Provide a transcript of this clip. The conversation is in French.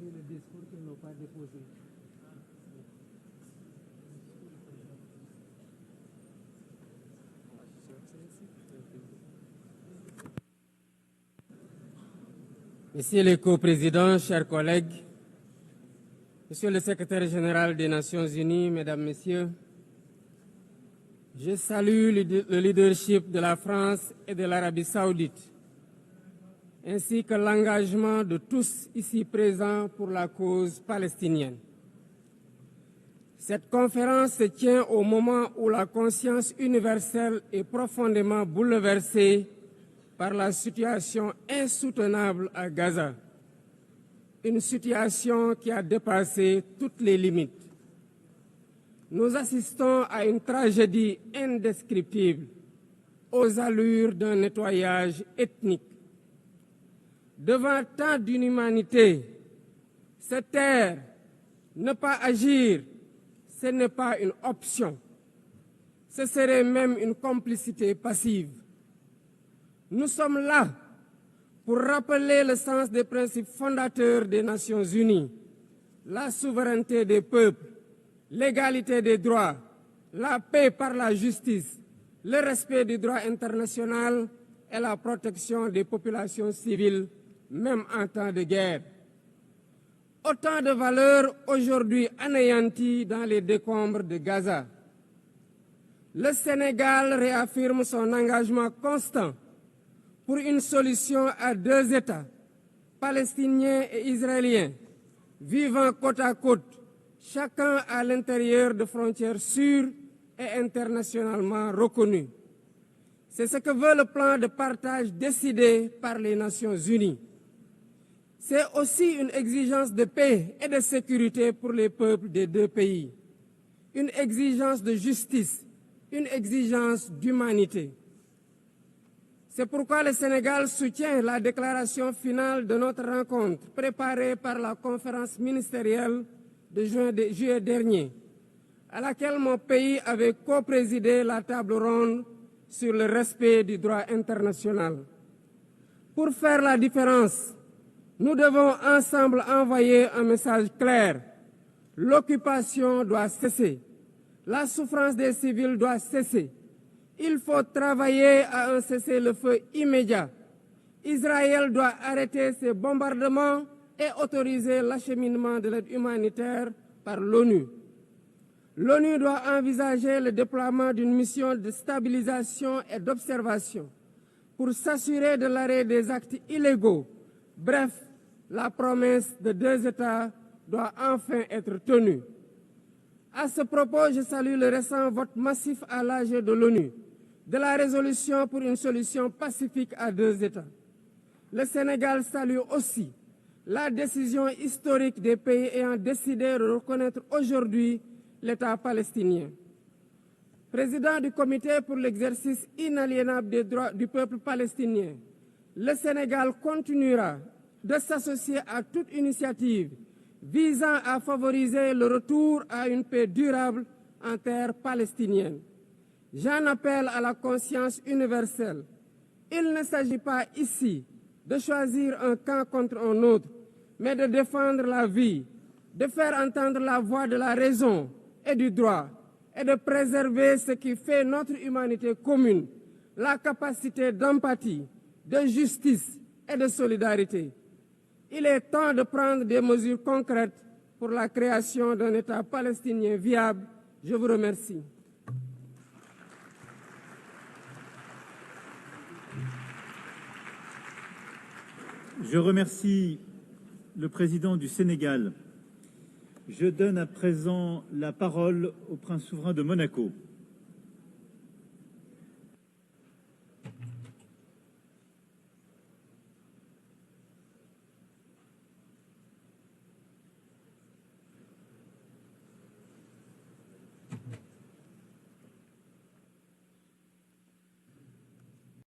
pris le discours qu'ils n'ont pas déposé. Monsieur le co-président, chers collègues, Monsieur le secrétaire général des Nations Unies, Mesdames, Messieurs, je salue le leadership de la France et de l'Arabie Saoudite, ainsi que l'engagement de tous ici présents pour la cause palestinienne. Cette conférence se tient au moment où la conscience universelle est profondément bouleversée par la situation insoutenable à Gaza, une situation qui a dépassé toutes les limites. Nous assistons à une tragédie indescriptible, aux allures d'un nettoyage ethnique. Devant tant d'inhumanité, se taire, ne pas agir, ce n'est pas une option. Ce serait même une complicité passive. Nous sommes là pour rappeler le sens des principes fondateurs des Nations Unies, la souveraineté des peuples, l'égalité des droits, la paix par la justice, le respect du droit international et la protection des populations civiles, même en temps de guerre. Autant de valeurs aujourd'hui anéanties dans les décombres de Gaza. Le Sénégal réaffirme son engagement constant pour une solution à deux États, palestiniens et israéliens, vivant côte à côte, chacun à l'intérieur de frontières sûres et internationalement reconnues. C'est ce que veut le plan de partage décidé par les Nations Unies. C'est aussi une exigence de paix et de sécurité pour les peuples des deux pays, une exigence de justice, une exigence d'humanité. C'est pourquoi le Sénégal soutient la déclaration finale de notre rencontre préparée par la conférence ministérielle de juillet dernier, à laquelle mon pays avait co-présidé la table ronde sur le respect du droit international. Pour faire la différence, nous devons ensemble envoyer un message clair. L'occupation doit cesser. La souffrance des civils doit cesser. Il faut travailler à un cessez-le-feu immédiat. Israël doit arrêter ses bombardements et autoriser l'acheminement de l'aide humanitaire par l'ONU. L'ONU doit envisager le déploiement d'une mission de stabilisation et d'observation pour s'assurer de l'arrêt des actes illégaux. Bref, la promesse de deux États doit enfin être tenue. À ce propos, je salue le récent vote massif à l'AG de l'ONU de la résolution pour une solution pacifique à deux États. Le Sénégal salue aussi la décision historique des pays ayant décidé de reconnaître aujourd'hui l'État palestinien. Président du Comité pour l'exercice inaliénable des droits du peuple palestinien, le Sénégal continuera de s'associer à toute initiative visant à favoriser le retour à une paix durable en terre palestinienne. J'en appelle à la conscience universelle. Il ne s'agit pas ici de choisir un camp contre un autre, mais de défendre la vie, de faire entendre la voix de la raison et du droit, et de préserver ce qui fait notre humanité commune, la capacité d'empathie, de justice et de solidarité. Il est temps de prendre des mesures concrètes pour la création d'un État palestinien viable. Je vous remercie. Je remercie le président du Sénégal. Je donne à présent la parole au prince souverain de Monaco.